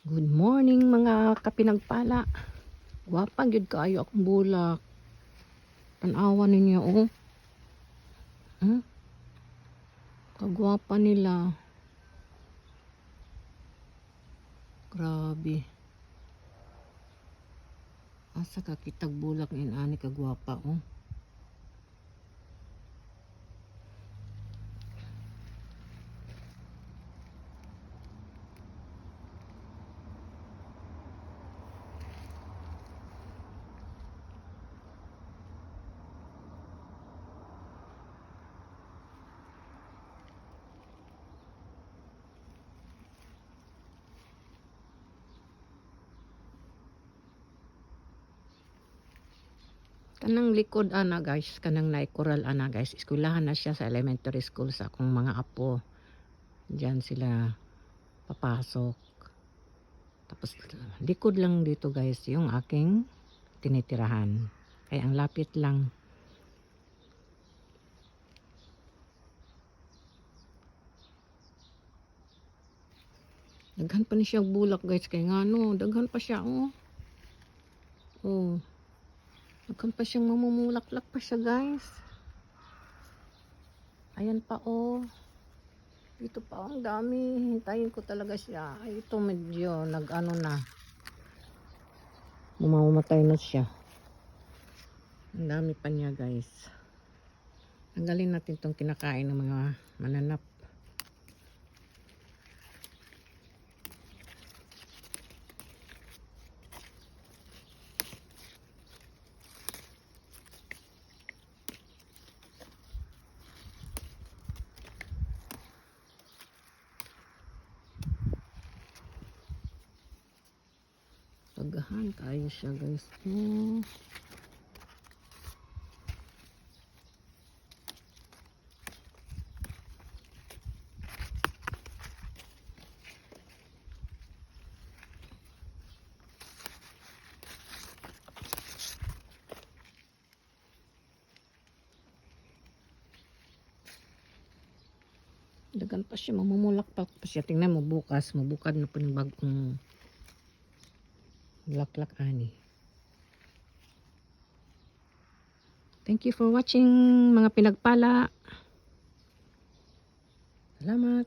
Good morning mga kapinagpala. Gwapa gyud kaayo akong bulak. Tanawa ninyo oh. Kagwapa nila. Grabe. Asa ka kitag bulak ni ani kagwapa oh. Kanang likod ana guys, kanang naikoral ana guys. Eskwelahan na siya sa elementary school sa akong mga apo. Diyan sila papasok. Tapos likod lang dito guys yung aking tinitirahan. Kaya ang lapit lang. Daghan pa ni siya bulak guys kay ngano, daghan pa siya oh. Oh. Daghan pa siyang mamumulaklak pa siya guys. Ayan pa oh. Ito pa ang dami. Hintayin ko talaga siya. Ay ito medyo nag-ano na. Mamamatay na siya. Ang dami pa niya guys. Tanggalin natin tong kinakain ng mga mananap. Tagahan kayo siya guys. Dagan pa siya, mamumulak pa siya. Tingnan mo bukas, mabukad na po ng bagong laklak ani. Thank you for watching mga pinagpala. Salamat.